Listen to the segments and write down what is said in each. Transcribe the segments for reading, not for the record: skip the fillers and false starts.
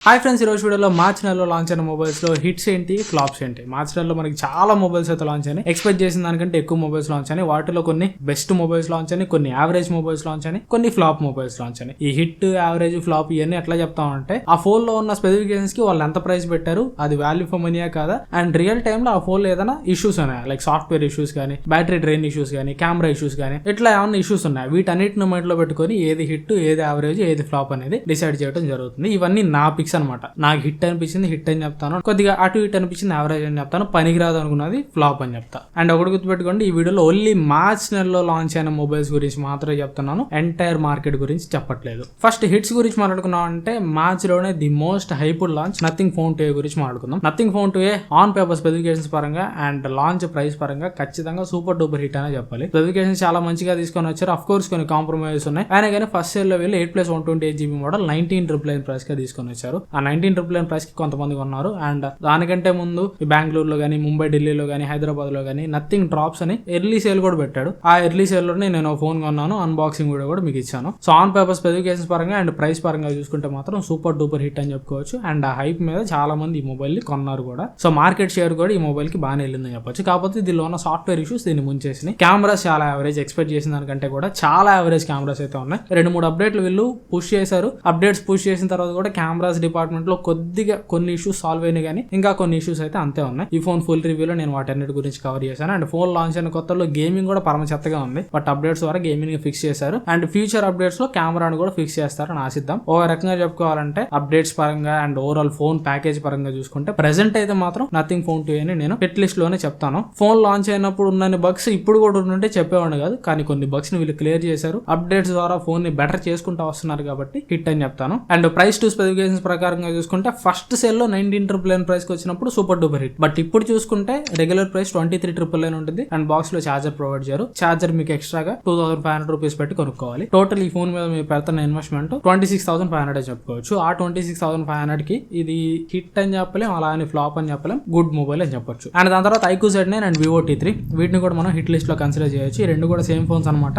Hi friends, ఈరోజు వీడియోలో మార్చి నెలలో లాంచ్ అయిన మొబైల్స్ లో హిట్స్ ఏంటి, ఫ్లాప్స్ ఏంటి. మార్చి నెలలో మనకి చాలా మొబైల్స్ అయితే లాంచ్ అయినాయి. ఎక్స్పెక్ట్ చేసిన దానికంటే ఎక్కువ మొబైల్స్ లాంచ్ అయినాయి. వాటిలో కొన్ని బెస్ట్ మొబైల్స్ లాంచ్ అయినాయి, కొన్ని యావరేజ్ మొబైల్స్ లాంచ్ అయినాయి, కొన్ని ఫ్లాప్ మొబైల్స్ లాంచ్ అయినాయి. ఈ హిట్, యావరేజ్, ఫ్లాప్ ఇవన్నీ ఎట్లా చెప్తామంటే ఆ ఫోన్ లో ఉన్న స్పెసిఫికేషన్స్ కి వాళ్ళు ఎంత ప్రైస్ పెట్టారు, అది వాల్యూ ఫర్ మనీయా కాదా, అండ్ రియల్ టైమ్ లో ఆ ఫోన్ లో ఏదైనా ఇష్యూస్ ఉన్నాయి, లైక్ సాఫ్ట్వేర్ ఇష్యూస్ కానీ, బ్యాటరీ డ్రైన్ ఇష్యూస్ కానీ, కెమెరా ఇష్యూస్ కానీ, ఇట్లా ఏమైనా ఇష్యూస్ ఉన్నాయి. వీటన్నిటిని మైండ్ లో పెట్టుకొని ఏది హిట్, ఏది యావరేజ్, ఏది ఫ్లాప్ అనేది డిసైడ్ చేయడం జరుగుతుంది. ఇవన్నీ నా పిక్స్ అనమాట. నాకు హిట్ అనిపించింది హిట్ అని చెప్తాను, కొద్దిగా అటు ఇటు అనిపించింది యావరేజ్ అని చెప్తాను, పనికిరాదు అనుకున్నది ఫ్లాప్ అని చెప్తా. అండ్ ఒకటి గుర్తుపెట్టుకోండి, ఈ వీడియోలో ఓన్లీ మార్చ్ నెలలో లాంచ్ అయిన మొబైల్స్ గురించి మాత్రమే చెప్తున్నాను, ఎంటైర్ మార్కెట్ గురించి చెప్పట్లేదు. ఫస్ట్ హిట్స్ గురించి మాట్లాడుకున్నాం అంటే మార్చ్ లోనే the most hyped launch nothing phone 2 గురించి మాట్లాడుకుందాం. Nothing phone 2 on paper specifications పరంగా అండ్ లాంచ్ ప్రైస్ పరంగా ఖచ్చితంగా సూపర్ డూపర్ హిట్ అనే చెప్పాలి. స్పెసిఫికేషన్స్ చాలా మంచిగా తీసుకొని వచ్చారు. అఫ్ కోర్స్ కొన్ని కాంప్రమైజెస్ ఉన్నాయి, అయినా కానీ ఫస్ట్ సేల్ లో వెళ్ళి 8+128GB మోడల్ 19,999 ప్రైస్ గా తీసుకొని వచ్చారు. ఆ 19,999 ప్రైస్ కి కొంతమంది కొన్నారు. అండ్ దానికంటే ముందు బెంగళూరులో గానీ, ముంబై, ఢిల్లీలో గానీ, హైదరాబాద్ లో గానీ నథింగ్ డ్రాప్స్ అని ఎర్లీ సేల్ కూడా పెట్టాడు. ఆ ఎర్లీ సేల్ లోనే నేను ఫోన్ కొన్నాను, అన్బాక్సింగ్ వీడియో కూడా మీకు ఇచ్చాను. సో ఆన్ పేపర్ స్పెసిఫికేషన్స్ పరంగా అండ్ ప్రైస్ పరంగా చూసుకుంటే మాత్రం సూపర్ డూపర్ హిట్ అని చెప్పుకోవచ్చు. అండ్ ఆ హైప్ మీద చాలా మంది ఈ మొబైల్ ని కొన్నారు కూడా. సో మార్కెట్ షేర్ కూడా ఈ మొబైల్ కి బాగానే వెళ్ళిందని చెప్పొచ్చు. కాకపోతే దీనిలో ఉన్న సాఫ్ట్వేర్ ఇష్యూస్ దీన్ని ముంచేసినాయి. కెమెరాస్ చాలా యావరేజ్, ఎక్స్పెక్ట్ చేసిన దానికంటే కూడా చాలా యావరేజ్ కెమెరాస్ అయితే ఉన్నాయి. 2-3 అప్డేట్లు వీళ్ళు పుష్ చేశారు. అప్డేట్స్ పుష్ చేసిన తర్వాత కూడా కెమెరాస్ డిపార్ట్మెంట్ లో కొద్దిగా కొన్ని ఇష్యూస్ సాల్వ్ అయినాయి, కానీ ఇంకా కొన్ని ఇష్యూస్ అయితే అంతే ఉన్నాయి. ఈ ఫోన్ ఫుల్ రివ్యూలో నేను వాటన్నిటి గురించి కవర్ చేశాను. అండ్ ఫోన్ లాంచ్ అయిన కొత్తలో గేమింగ్ కూడా పరమ చెత్తగా ఉంది, బట్ అప్డేట్స్ ద్వారా గేమింగ్ ఫిక్స్ చేశారు. అండ్ ఫ్యూచర్ అప్డేట్స్ లో కెమెరాను కూడా ఫిక్స్ చేస్తారని ఆశిద్దాం. ఓ రకంగా చెప్పుకోవాలంటే అప్డేట్స్ పరంగా అండ్ ఓవరాల్ ఫోన్ ప్యాకేజ్ పరంగా చూసుకుంటే ప్రెసెంట్ అయితే మాత్రం నథింగ్ ఫోన్ 2 అని నేను హిట్ లిస్ట్ లోనే చెప్తాను. ఫోన్ లాంచ్ అయినప్పుడు ఉన్న బగ్స్ ఇప్పుడు కూడా ఉంటే చెప్పేవాడు కాదు, కానీ కొన్ని బగ్స్ ని వీళ్ళు క్లియర్ చేశారు. అప్డేట్స్ ద్వారా ఫోన్ ని బెటర్ చేసుకుంటూ వస్తున్నారు కాబట్టి హిట్ అని చెప్తాను. అండ్ ప్రైస్ టు స్పెసిఫికేషన్స్ ప్రకారంగా చూసుకుంటే ఫస్ట్ సేల్ లో 19,999 ప్రైస్ కి వచ్చినప్పుడు సూపర్ డూపర్ హిట్. బట్ ఇప్పుడు చూసుకుంటే రెగ్యులర్ ప్రైస్ 23,999 ఉంటుంది. అండ్ బాక్స్ లో చార్జర్ ప్రొవైడ్ చేశారు. చార్జర్ మీకు ఎక్స్ట్రాగా 2,500 రూపీస్ పెట్టి కొనుక్కోవాలి. టోటల్ ఈ ఫోన్ మీద మీరు పెడుతున్న ఇన్వెస్ట్మెంట్ 26,500 చెప్పుకోవచ్చు. ఆ 26,500 కి ఇది హిట్ అని చెప్పలేం, అలా అని ఫ్లాప్ అని చెప్పలేం, గుడ్ మొబైల్ అని చెప్పొచ్చు. అండ్ దాని తర్వాత iQOO Z9 and Vivo T3 వీటిని కూడా మనం హిట్ లిస్ట్ లో కన్సిడర్ చేయొచ్చు. ఈ రెండు కూడా సేమ్ ఫోన్స్ అనమాట.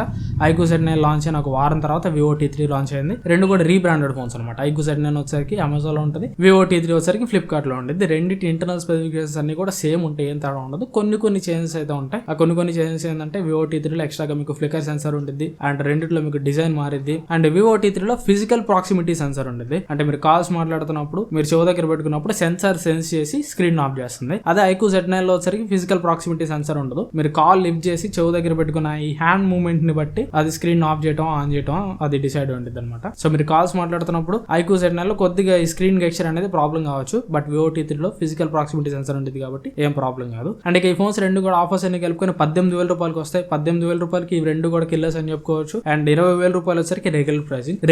iQOO Z9 లాంచ్ అయిన ఒక వారం తర్వాత Vivo T3 లాంచ్ అయింది. రెండు కూడా రీబ్రాండెడ్ ఫోన్స్ అనమాట. iQOO Z9 వచ్చేసరికి అమెజాన్ లో ఉంటుంది, Vivo T3 వచ్చేసరికి ఫ్లిప్కార్ట్ లో ఉంటుంది. రెండింటి ఇంటర్నల్ స్పెసిఫికేషన్స్ అన్ని కూడా సేమ్ ఉంటాయి, ఏం తేడా ఉండదు. కొన్ని చేంజెస్ అయితే ఉంటాయి. ఆ కొన్ని చేంజెస్ ఏంటంటే Vivo T3 లో ఎక్స్ట్రాగా మీకు ఫ్లికర్ సెన్సర్ ఉంటుంది, అండ్ రెండిట్లో మీకు డిజైన్ మారిద్ది. అండ్ Vivo T3 లో ఫిజికల్ ప్రాక్సిమిటీ సెన్సర్ ఉంటుంది. అంటే మీరు కాల్స్ మాట్లాడుతున్నప్పుడు మీరు చెవు దగ్గర పెట్టుకున్నప్పుడు సెన్సార్ సెన్స్ చేసి స్క్రీన్ ఆఫ్ చేస్తుంది. అదే iQOO Z9 లో వచ్చరికి ఫిజికల్ ప్రాక్సిమిటీ సెన్సర్ ఉండదు. మీరు కాల్ లిఫ్ట్ చేసి చెవు దగ్గర పెట్టుకున్న ఈ హ్యాండ్ మూవ్మెంట్ ని బట్టి అది స్క్రీన్ ఆఫ్ చేయడం, ఆన్ చేయడం అది డిసైడ్ ఉంటుంది అనమాట. సో మీరు కాల్స్ మాట్లాడుతున్నప్పుడు iQOO Z9 లో కొద్దిగా ఈ స్క్రీన్ గెక్చర్ అనేది ప్రాబ్లం కావచ్చు, బట్ Vivo T3 లో ఫిజికల్ ప్రాక్సిమిటీ సెన్సర్ ఉంటుంది కాబట్టి ఏం ప్రాబ్లం కాదు. అండ్ ఈ ఫోన్స్ రెండు కూడా ఆఫర్స్ అన్ని కలుపుకొని 18,000 రూపాయలకి వస్తాయి. 18,000 రూపాయలకి ఇవి రెండు కూడా కిల్లర్స్ అని చెప్పుకోవచ్చు. అండ్ 20,000 రూపాయలు వచ్చరికి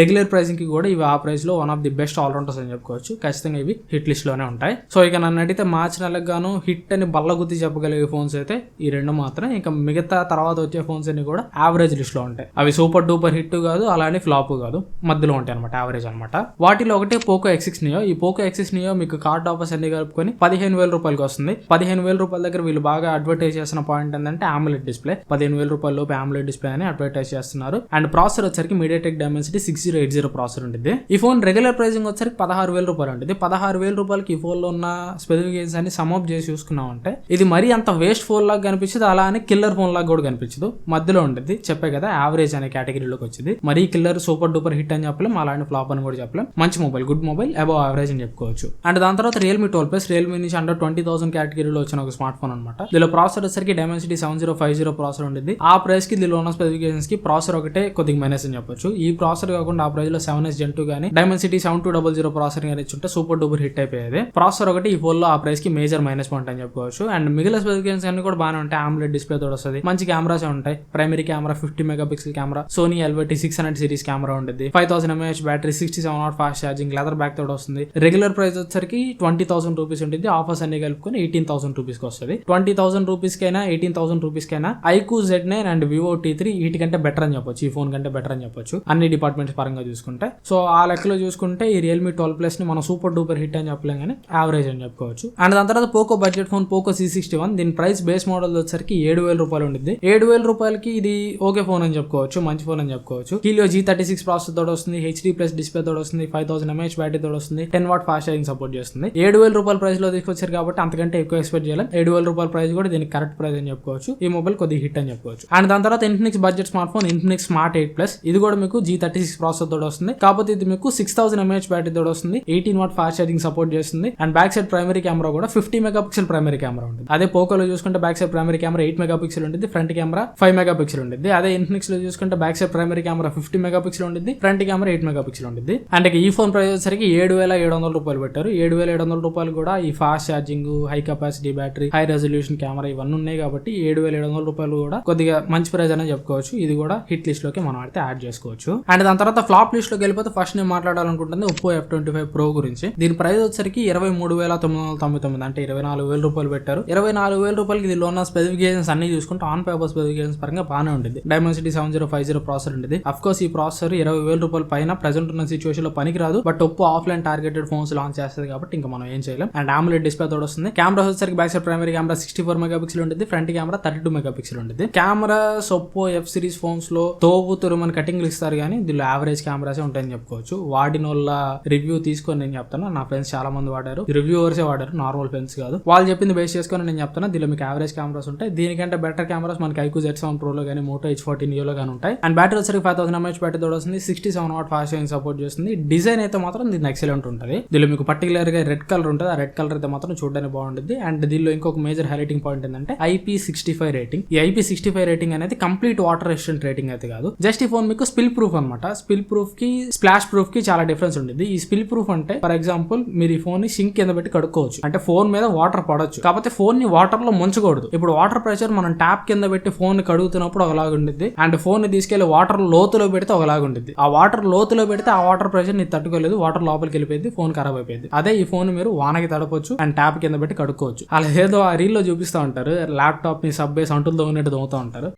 రెగ్యులర్ ప్రైసింగ్ కి కూడా ఇవి ఆ ప్రైస్ లో one of the best allrounders అని చెప్పుకోవచ్చు. ఖచ్చితంగా ఇవి హిట్ లిస్ట్ లోనే ఉంటాయి. సో ఇక నన్ను అడిగితే మార్చి నెలకు గాను హిట్ అని బల్లగుద్ది చెప్పగలిగే ఫోన్స్ అయితే ఈ రెండు మాత్రం. ఇంకా మిగతా తర్వాత వచ్చే ఫోన్స్ అన్ని కూడా యావరేజ్ లిస్ట్ లో ఉంటాయి. అవి సూపర్ డూపర్ హిట్ కాదు, అలానే ఫ్లాప్ కాదు, మధ్యలో ఉంటాయి అనమాట, యావరేజ్ అనమాట. వాటిలో ఒకటే పోకో X6 Neo. ఈ పోకో X6 Neo మీకు కార్డ్ ఆఫర్స్ అన్ని కలుపుకొని 15,000 రూపాయలకి వస్తుంది. 15,000 రూపాయల దగ్గర వీళ్ళు బాగా అడ్వర్టైజ్ చేస్తున్న పాయింట్ ఏంటంటే AMOLED డిస్ప్లే. 15,000 రూపాయల లోపు AMOLED డిస్ప్లే అని అడ్వర్టైజ్ చేస్తున్నారు. అండ్ ప్రాసెసర్ వచ్చరికి MediaTek Dimensity 6080 ప్రాసెసర్ ఉంటుంది. ఈ ఫోన్ రెగ్యులర్ ప్రైసింగ్ వచ్చరికి 16,000 రూపాయలు ఉంటుంది. 16,000 రూపాయలకి ఈ ఫోన్ లో ఉన్న స్పెసిఫికేషన్స్ అన్ని సమ్అప్ చేసి చూసుకున్నామంటే ఇది మరీ అంత వేస్ట్ ఫోన్ లాగా కనిపించదు, అలా అని కిల్లర్ ఫోన్ లాగా కూడా కనిపించదు, మధ్యలో ఉంటుంది. చెప్పే కదా యావరేజ్ అనే కేటగిరీలోకి వచ్చింది. మరీ కిల్లర్ సూపర్ డూపర్ హిట్ అని చెప్పలేం, అలాంటి ఫ్లాప్ అని కూడా చెప్పలేం. మంచి mobile, good mobile, above average అని చెప్పుకోవచ్చు. అండ్ దాని తర్వాత Realme 12 రియల్మీ నుంచి అండర్ 20,000 కేటగిరీలో వచ్చిన ఒక స్మార్ట్ ఫోన్ అనమాట. దీనిలో ప్రాసెసర్ వచ్చరికి Dimensity 7050 ప్రాసెసర్ ఉంటుంది. ఆ ప్రైస్ కి దీనిలో ఉన్న స్పెసిఫికేషన్స్ కి ప్రాసెసర్ ఒకటే కొద్దిగా మైనస్ అని చెప్పొచ్చు. ఈ ప్రాసెసర్ కాకుండా ఆ ప్రైస్ లో 7S Gen 2 గానీ Dimensity 7200 ప్రాసెసర్ గానీ ఇచ్చుంటే సూపర్ డూపర్ హిట్ అయిపోయేది. ప్రాసెసర్ ఒకటి ఈ ఫోన్ లో ఆ ప్రైస్ కి మేజర్ మైనస్ పాయింట్ అని చెప్పుకోవచ్చు. అండ్ మిగిలిన స్పెసిఫికేషన్స్ అన్ని కూడా బాగానే ఉంటాయి. AMOLED డిస్ప్లే తోడు వస్తుంది. మంచి కెమెరాస్ ఉంటాయి. Primary camera 50 megapixel camera, Sony LVT 600 series camera ఉంటుంది. 5000 mAh battery, 67W fast charging, leather back తోడు వస్తుంది. రెగ్యులర్ ప్రైస్ వచ్చరికి 20,000 రూపీస్ ఉంటుంది. ఆఫర్స్ అన్ని కలుపుకొని 18,000 రూపీస్ కి వస్తుంది. 20,000 రూపీస్ కైనా 18,000 రూపీస్ కైనా iQOO Z9 and Vivo T3 వీటికంటే బెటర్ అని చెప్పొచ్చు. ఈ ఫోన్ కంటే బెటర్ అని చెప్పొచ్చు అన్ని డిపార్ట్మెంట్స్ పరంగా చూసుకుంటే. సో ఆ లెక్కలో చూసుకుంటే ఈ Realme 12 ని మనం సూపర్ డూపర్ హిట్ అని చెప్పలేం, కానీ యావరేజ్ అని చెప్పుకోవచ్చు. అండ్ దాని తర్వాత Poco budget phone Poco C61. దీని ప్రైస్ బేస్ మోడల్ వచ్చరికి 7,000 రూపాయలు ఉంటుంది. 7,000 రూపాయలకి ఇది ఓకే ఫోన్ అని చెప్పుకోవచ్చు, మంచి ఫోన్ అని చెప్పుకోవచ్చు. Helio G36 ప్రాసెసర్ తోడు వస్తుంది. HD+ డిస్ప్లే తోడు వస్తుంది. 5000 mAh బ్యాటరీ తోడు వస్తుంది. 10 వాట్ ఫాస్ట్ ఛార్జింగ్ సపోర్ట్ చేస్తుంది. 7,000 రూపాయల ప్రైస్ లో తీసుకొచ్చారు కాబట్టి అంతకంటే ఎక్కువ ఎక్స్పెక్ట్ చేయాలి. 7,000 రూపాయల ప్రైస్ కూడా దీనికి కరెక్ట్ ప్రైస్ అని చెప్పుకోవచ్చు. ఈ మొబైల్ కొద్దిగా హిట్ అని చెప్పుకోవచ్చు. అండ్ దాని తర్వాత Infinix budget smart phone Infinix smart 8 plus. ఇది కూడా మీకు G36 ప్రాసెసర్ తోడు వస్తుంది. కాకపోతే ఇది మీకు 6000 mAh బ్యాటరీ తోడు వస్తుంది. 18 వాట్ ఫాస్ట్ ఛార్జింగ్ సపోర్ట్ చేస్తుంది. And back side primary camera కూడా 50 మెగాపిక్సెల్ ప్రైమరీ కెమెరా ఉంటుంది. అదే పోకోలో చూసుకుంటే back side primary camera 8 megapixel ఉంటుంది. ఫ్రంట్ కెమెరా 5 మెగాపిక్సెల్ ఉంటుంది. అదే ఇన్ఫినిక్స్ లో చూసుకుంటే back side primary camera 50 megapixel ఉంటుంది. ఫ్రంట్ కెమెరా 8 మెగాపిక్సెల్ ఉంటుంది. అండ్ ఈ ఫోన్ ప్రైస్ వచ్చేసరికి 7,700 రూపాయలు పెట్టారు. 7,700 రూపాయలు కూడా ఈ fast charging, high capacity battery, high resolution camera ఇవన్నీ ఉన్నాయి కాబట్టి 7,700 రూపాయలు కూడా కొద్దిగా మంచి ప్రైస్ అని చెప్పుకోవచ్చు. ఇది కూడా హిట్ లిస్ట్ లోకి మనం అయితే యాడ్ చేసుకోవచ్చు. అండ్ దాని తర్వాత ఫ్లాప్ లిస్ట్ లోకి వెళ్ళిపోతే ఫస్ట్ నేను మాట్లాడాలనుకుంటుంది ఒప్పో F25 Pro గురించి. దీని ప్రైస్ వచ్చేసరికి 23,999 అంటే 24,000 రూపాయలు పెట్టారు. 24,000 రూపాయలకి దీనిలో ఉన్న స్పెసిఫికేషన్స్ అన్ని చూసుకుంటే ఆన్ పేపర్ స్పెసిఫికేషన్స్ పరంగా బాగానే ఉంటుంది. డైమెన్సిటీ 7050 ప్రాసెసర్ ఉంటుంది. అఫ్ కోర్స్ ఈ ప్రాసెసర్ 20,000 రూపాయల పైన ప్రెసెంట్ ఉన్న సిచువేషన్ లో పనికి రాదు. But Oppo offline targeted phones launch చేస్తుంది కాబట్టి ఇంకా మనం ఏం చేయలేం. అండ్ AMOLED డిస్ప్లే తోడు వస్తుంది. కెమెరా వచ్చేసరికి back side primary camera 64 megapixel ఉంటుంది. ఫ్రంట్ కెమెరా 32 మెగాపిక్సెల్ ఉంటుంది. Cameras Oppo F series phones లో తోబుతురు మన కటింగ్లు ఇస్తారు కానీ దీనిలో యావరేజ్ కెమెరాసే ఉంటాయని చెప్పుకోవచ్చు. వాడిన వాళ్ళ రివ్యూ తీసుకొని నేను చెప్తాను. నా ఫ్రెండ్స్ చాలా మంది వాడారు, రివ్యూవర్సే వాడారు, నార్మల్ ఫ్రెండ్స్ కాదు. వాళ్ళు చెప్పింది బేస్ చేసుకొని నేను చెప్తాను. దీనిలో మీకు యావరేజ్ కెమెరాస్ ఉంటాయి. దీనికంటే బెటర్ కెమెరాస్ మనకి iQOO Z7 Pro లో కానీ మోటో H14 Neo లో కానీ ఉంటాయి. అండ్ బ్యాటరీ వచ్చరికి 5000 mAh బ్యాటరీ తోడు వస్తుంది. 67 వాట్ ఫాస్ట్ ఛార్జింగ్ సపోర్ట్ చేస్తుంది. డిజైన్ అయితే మాత్రం దీని ఎక్సలెంట్ ఉంటుంది. దీనిలో మీకు పర్టికులర్ గా రెడ్ కలర్ ఉంటుంది. ఆ రెడ్ కలర్ అయితే మాత్రం చూడడానికి బాగుంటుంది. అండ్ దీనిలో ఇంకొక మేజర్ హైలైటింగ్ పాయింట్ ఏంటంటే IP65 రేటింగ్. ఈ IP65 రేటింగ్ అనేది కంప్లీట్ వాటర్ రెసిస్టెంట్ రేటింగ్ అయితే కాదు. జస్ట్ ఈ ఫోన్ మీకు స్పిల్ ప్రూఫ్ అనమాట. స్పిల్ ప్రూఫ్ కి స్ప్లాష్ ప్రూఫ్ కి చాలా డిఫరెన్స్ ఉంటుంది. ఈ స్పిల్ ప్రూఫ్ అంటే ఫర్ ఎగ్జాంపుల్ మీరు ఈ ఫోన్ ని సింక్ కింద పెట్టి కడుక్కోవచ్చు. అంటే ఫోన్ మీద వాటర్ పడొచ్చు, కాకపోతే ఫోన్ ని వాటర్ లో ముంచకూడదు. ఇప్పుడు వాటర్ ప్రెషర్ మనం ట్యాప్ కింద పెట్టి ఫోన్ ని కడుగుతున్నప్పుడు ఒకలాగా ఉంటుంది. అండ్ ఫోన్ ని తీసుకెళ్లి వాటర్ లోతులో పెడితే ఒకలాగా ఉంటుంది. ఆ వాటర్ లోతులో పెడితే ఆ వాటర్ ప్రెషర్ ని తట్టుకోలేదు, వాటర్ లోపలికి వెళ్ళిపోయింది, ఫోన్ ఖరాబ్ అయిపోయింది. అదే ఈ ఫోన్ మీరు వానకి తడపొచ్చు అండ్ ట్యాప్ కింద పెట్టి కడుక్కోవచ్చు. అలా ఏదో ఆ రీల్ లో చూపిస్తూ ఉంటారు. ల్యాప్టాప్ ని సబ్ బేస్ అంటులు దొంగనట్టు దొంగతూ ఉంటారు.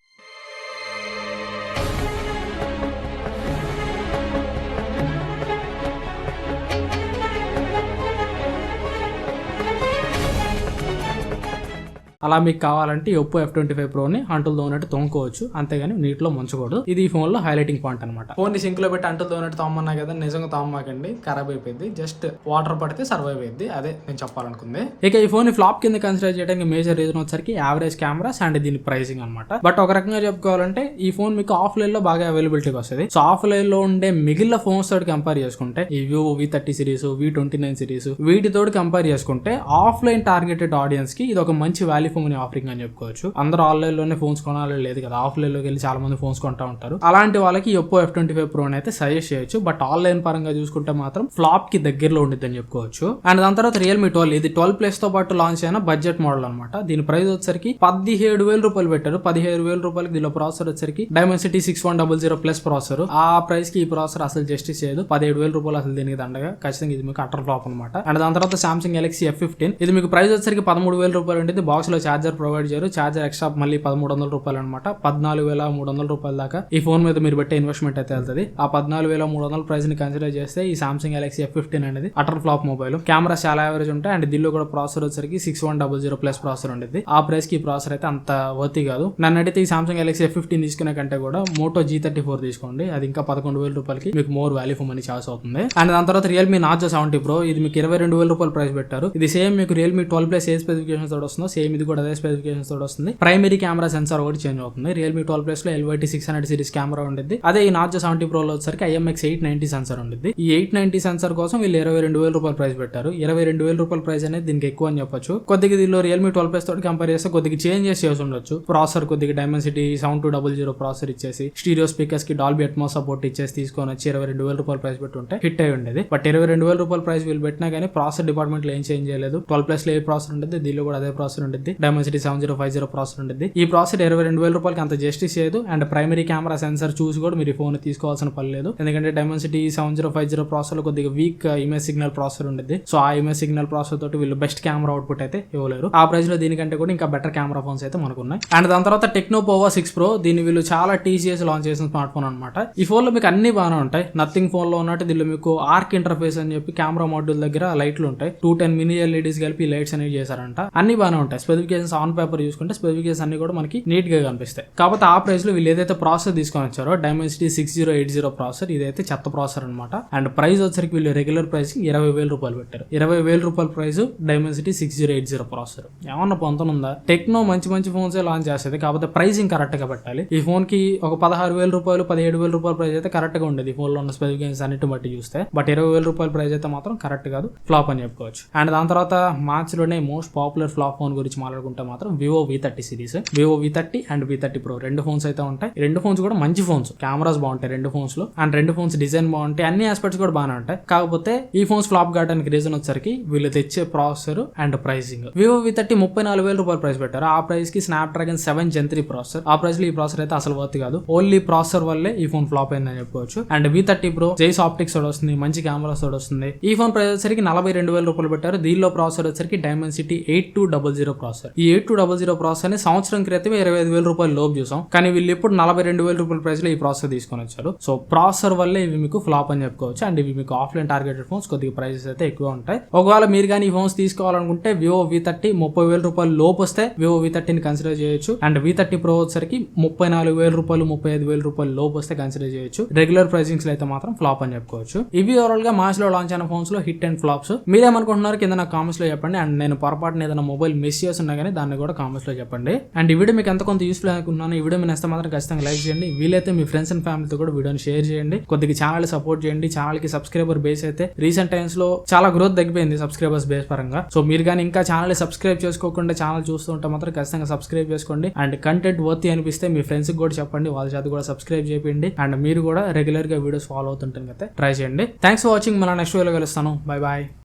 అలా మీకు కావాలంటే ఒప్పో F25 Pro ని అంటులు దోనట్టు తోముకోవచ్చు, అంతేగాని నీటిలో ముంచకూడదు. ఇది ఈ ఫోన్ లో హైలైటింగ్ పాయింట్ అనమాట. ఫోన్ ని సింక్ లో పెట్టి అంటులు దోనట్టు తోమన్నా కదా, నిజంగా తోమకండి, ఖరాబ్ అయిపోయింది. జస్ట్ వాటర్ పడితే సర్వైవ్ అయ్యింది. అదే నేను చెప్పాలనుకుంది. ఇక ఈ ఫోన్ ని ఫ్లాప్ కింద కన్సిడర్ చేయడానికి మేజర్ రీజన్ వచ్చరికి యావరేజ్ కెమెరాస్ అండ్ దీని ప్రైసింగ్ అనమాట. బట్ ఒక రకంగా చెప్పుకోవాలంటే ఈ ఫోన్ మీకు ఆఫ్లైన్ లో బాగా అవైలబిలిటీకి వస్తుంది. సో ఆఫ్లైన్ లో ఉండే మిగిలిన ఫోన్స్ తోటి కంపేర్ చేసుకుంటే ఈ Vivo V30 series, V29 series వీటితో కంపేర్ చేసుకుంటే ఆఫ్లైన్ టార్గెటెడ్ ఆడియన్స్ కి ఇది ఒక మంచి వాల్యూ ఫోన్ ఆఫరింగ్ అని చెప్పుకోవచ్చు. అందరూ ఆన్లైన్ లోనే ఫోన్స్ కొనాలి లేదు కదా, ఆఫ్లైన్ లోకి వెళ్ళి చాలా మంది ఫోన్స్ కొంటా ఉంటారు. అలాంటి వాళ్ళకి ఒప్పో F25 Pro అయితే సజెస్ట్ చేయొచ్చు. బట్ ఆన్లైన్ పరంగా చూసుకుంటే మాత్రం ఫ్లాప్ కి దగ్గరలో ఉండిద్ది అని చెప్పుకోవచ్చు. అండ్ దాని తర్వాత Realme 12, ఇది 12 Plus తో పాటు లాంచ్ అయిన బడ్జెట్ మోడల్ అనమాట. దీని ప్రైస్ వచ్చరికి 17,000 రూపాయలు పెట్టారు. 17,000 రూపాయలకి దీనిలో ప్రాసెసర్ వచ్చరికి Dimensity 6100 ప్లస్ ప్రాసెసర్. ఆ ప్రైస్ కి ఈ ప్రాసెసర్ అసలు జస్టిస్ చేయదు. 17,000 రూపాయలు అసలు దీనికి దండగా. ఖచ్చితంగా ఇది మీకు అటర్ ఫ్లాప్ అనమాట. అండ్ దాని తర్వాత Samsung Galaxy F15, ఇది మీకు ప్రైస్ వచ్చరికి 13,000 రూపాయలు ఉంటుంది. బాక్స్ లో చార్జర్ ప్రొవైడ్ చేయరు. చార్జర్ ఎక్స్ట్రా మళ్ళీ 1,300 రూపాయలు అనమాట. 14,300 రూపాయల దాకా ఈ ఫోన్ మీద మీరు పెట్టే ఇన్వెస్ట్మెంట్ అయితే వెళ్తుంది. ఆ 14,300 ప్రైస్ ని కన్సిడర్ చేస్తే ఈ Samsung Galaxy F15 అనేది అటర్ ఫ్లాప్ మొబైల్. కెమెరా చాలా యావరేజ్ ఉంటాయి. అండ్ దీనిలో కూడా ప్రాసెసర్ వచ్చరికి 6100 ప్లస్ ప్రాసెసర్ ఉంటుంది. ఆ ప్రైస్ కి ఈ ప్రాసెసర్ అయితే అంత వర్తి కాదు. నన్ను అడిగితే ఈ Samsung Galaxy F15 తీసుకునే కంటే కూడా మోటో G34 తీసుకోండి. అది ఇంకా 11,000 రూపాయలకి మీకు more value for money choice అవుతుంది. అండ్ దాని తర్వాత Realme Narzo 70 Pro, ఇది మీకు 22,000 రూపాయలు ప్రైస్ పెట్టారు. ఇది సేమ్ మీకు Realme 12 Plus ఏ స్పెసిఫికేషన్స్ తోడు వస్తుందో సేమ్ ఇది కూడా అదే స్పెసిఫికేషన్స్ తోడు వస్తుంది. ప్రైమరీ కెమెరా సెన్సార్ ఒకటి చేంజ్ అవుతుంది. Realme 12 Plus లో LYT 600 సిరీస్ కెమెరా ఉంటుంది. అదే ఈ Narzo 70 Pro లో వచ్చరికి IMX 890 సెన్సార్ ఉంటుంది. ఈ 890 సెన్సార్ కోసం వీళ్ళు 22,000 రూపాయలు ప్రైస్ పెట్టారు. 22,000 రూపాయల ప్రైస్ అనేది దీనికి ఎక్కువ అని చెప్పొచ్చు. కొద్దిగా దీనిలో Realme 12 Plus తోటి కంపేర్ చేస్తే కొద్దిగా చేంజెస్ చేసి ఉండొచ్చు. ప్రాసెసర్ కొద్దిగా Dimensity 7200 ప్రాసెసర్ ఇచ్చేసి స్టీరియో స్పీకర్స్ కి Dolby Atmos సపోర్ట్ ఇచ్చేసి తీసుకొని వచ్చి 22,000 రూపాయల ప్రైస్ పెట్టి ఉంటే హిట్ అయి ఉండేది. బట్ 22,000 రూపాయల ప్రైస్ వీళ్ళు పెట్టినా కానీ ప్రాసెసర్ డిపార్ట్మెంట్ లో ఏం చేంజ్ చేయలేదు. 12 Plus లో ఏ ప్రాసెసర్ ఉంటుంది, దీనిలో కూడా అదే ప్రాసెసర్ ఉంటుంది. Dimensity 7050 ప్రాసెసర్ ఉంటుంది. ఈ ప్రాసెసర్ 22,000 రూపాయలకి అంత జస్టిస్ చేయదు. అండ్ ప్రైమరీ కెమెరా సెన్సార్ చూసి కూడా మీరు ఫోన్ తీసుకోవాల్సిన పని లేదు. ఎందుకంటే Dimensity 7050 ప్రాసెసర్ లో కొద్దిగా వీక్ ఇమేజ్ సిగ్నల్ ప్రాసెసర్ ఉంటుంది. సో ఆ ఇమేజ్ సిగ్నల్ ప్రాసెసర్ తోటి వీళ్ళు బెస్ట్ కెమెరా అవుట్పుట్ అయితే ఇవ్వలేరు. ఆ ప్రైస్ లో దీనికంటే కూడా ఇంకా బెటర్ కెమెరా ఫోన్స్ అయితే మనకు ఉన్నాయి. అండ్ దాని తర్వాత Tecno Pova 6 Pro, దీన్ని వీళ్ళు చాలా TCS లాంచ్ చేసిన స్మార్ట్ ఫోన్ అనమాట. ఈ ఫోన్ లో మీకు అన్ని బాగానే ఉంటాయి. నథింగ్ ఫోన్ లో ఉన్నట్టు దీనిలో మీకు ఆర్క్ ఇంటర్ఫేస్ అని చెప్పి కెమెరా మాడ్యూల్ దగ్గర లైట్లు ఉంటాయి. 210 మినీ LEDs కలిపి లైట్స్ అనేవి చేశారంట. అన్ని బాగానే ఉంటాయి. స్పెసిఫికేషన్ స్పెసిఫికేషన్స్ ఆన్ పేపర్ చూసుకుంటే స్పెసిఫికేషన్స్ అన్ని కూడా మనకి నీట్ గా కనిపిస్తాయి. కాకపోతే ఆ ప్రైస్ లో వీళ్ళు ఏదైతే ప్రాసెసర్ తీసుకొని వచ్చారో డైమెన్సిటీ 6080 ప్రాసెసర్, ఇదైతే చెత్త ప్రాసెసర్ అనమాట. అండ్ ప్రైస్ వచ్చరికి వీళ్ళు రెగ్యులర్ ప్రైస్ 20,000 రూపాయలు పెట్టారు. 20,000 రూపాయల ప్రైస్ డైమెన్సిటీ 6080 ప్రాసెసర్. ఏమన్నా పొంతనుందా? టెక్నో మంచి మంచి ఫోన్స్ లాంచ్ చేస్తుంది, కాకపోతే ప్రైసింగ్ కరెక్ట్ గా పెట్టాలి. ఈ ఫోన్ కి ఒక 16,000 రూపాయలు 17,000 రూపాయల ప్రైస్ అయితే కరెక్ట్ గా ఉండేది ఈ ఫోన్ లో ఉన్న స్పెసిఫికేషన్స్ అన్నిటి బట్టి చూస్తే. బట్ 20,000 రూపాయల ప్రైస్ అయితే మాత్రం కరెక్ట్ కాదు, ఫ్లాప్ అని చెప్పుకోవచ్చు. అండ్ దాని తర్వాత మార్చ్ లోనే మోస్ట్ పాపులర్ ఫ్లాప్ ఫోన్ గురించి మాట్లాడుకుంటే మాత్రం Vivo V30 series. Vivo V30 and V30 Pro రెండు ఫోన్స్ అయితే ఉంటాయి. రెండు ఫోన్స్ కూడా మంచి ఫోన్స్, కెమెరాస్ బాగుంటాయి రెండు ఫోన్స్ లో, అండ్ రెండు ఫోన్స్ డిజైన్ బాగుంటాయి, అన్ని ఆస్పెక్ట్స్ కూడా బాగానే ఉంటాయి. కాకపోతే ఈ ఫోన్స్ ఫ్లాప్ కావడానికి రీజన్ వచ్చరికి వీళ్ళు తెచ్చే processor and pricing. Vivo V30 34,000 రూపాయల ప్రైస్ పెట్టారు. ఆ ప్రైస్ కి స్నాప్డ్రాగన్ 7 Gen 3 ప్రాసెసర్. ఆ ప్రైస్ లో ఈ ప్రాసెసర్ అయితే అసలు వర్త్ కాదు. ఓన్లీ ప్రాసెసర్ వల్లే ఈ ఫోన్ ఫ్లాప్ అయిందని చెప్పుకోవచ్చు. And V30 Pro Jain optics తోడు వస్తుంది, మంచి కెమెరాస్ తోడు వస్తుంది. ఈ ఫోన్ ప్రైస్ వచ్చరికి 42,000 రూపాయలు పెట్టారు. దీనిలో ప్రాసెసర్ వచ్చరికి డైమెన్సిటీ 8200 ప్రాసెసర్. ఈ 8200 ప్రాసెసర్ ని సంవత్సరం క్రితం 25,000 రూపాయలు లోపు చూసాం, కానీ వీళ్ళు ఇప్పుడు 42,000 రూపాయల ప్రైస్ లో ఈ ప్రాసెసర్ తీసుకొని వచ్చారు. సో ప్రాసెసర్ వల్లే ఇవి మీకు ఫ్లాప్ అని చెప్పుకోవచ్చు. అండ్ ఇవి మీకు ఆఫ్లైన్ టార్గెటెడ్ ఫోన్స్, కొద్దిగా ప్రైసెస్ అయితే ఎక్కువ ఉంటాయి. ఒకవేళ మీరు కానీ ఈ ఫోన్స్ తీసుకోవాలనుకుంటే వివో V30 30,000 రూపాయలు లోపు వస్తే వివో V30 ని కన్సిడర్ చేయొచ్చు. అండ్ V30 Pro వచ్చరికి 34,000 రూపాయలు 35,000 రూపాయలు లోపు వస్తే కన్సిడర్ చేయొచ్చు. రెగ్యులర్ ప్రైసింగ్స్ అయితే మాత్రం ఫ్లాప్ అని చెప్పుకోవచ్చు. ఇవి ఓవరాల్ గా మార్చ్ లో లాంచ్ అయిన ఫోన్స్ లో హిట్ అండ్ ఫ్లాప్స్. మీరేమనుకుంటున్నారు కింద నాకు కామెంట్స్ లో చెప్పండి. అండ్ నేను పొరపాటున ఏదైనా మొబైల్ మిస్ చేస్తున్నా కానీ దాన్ని కూడా కామెంట్స్ లో చెప్పండి. అండ్ ఈ వీడియో మీకు ఎంత కొంత యూస్ఫుల్ అనుకుంటున్నాను. ఈ వీడియో మీ నచ్చితే మాత్రం ఖచ్చితంగా లైక్ చేయండి. వీలైతే మీ ఫ్రెండ్స్ అండ్ ఫ్యామిలీతో కూడా వీడియోని షేర్ చేయండి. కొద్దిగా ఛానల్ సపోర్ట్ చేయండి. ఛానల్ కి సబ్స్క్రైబర్ బేస్ అయితే రీసెంట్ టైమ్స్ లో చాలా గ్రోత్ తగ్గిపోయింది సబ్స్క్రైబర్స్ బేస్ పరంగా. సో మీరు కానీ ఇంకా ఛానల్ సబ్స్క్రైబ్ చేసుకోకుండా ఛానల్ చూస్తూ ఉంటే మాత్రం ఖచ్చితంగా సబ్స్క్రైబ్ చేసుకోండి. అండ్ కంటెంట్ వర్తీ అనిపిస్తే మీ ఫ్రెండ్స్ కూడా చెప్పండి, వాళ్ళ చేత కూడా సబ్స్క్రైబ్ చేయండి. అండ్ మీరు కూడా రెగ్యులర్ గా వీడియోస్ ఫాలో అవుతుంటే ట్రై చేయండి. Thanks for watching. మళ్ళీ నెక్స్ట్ వీడియోలో కలుస్తాను. Bye bye.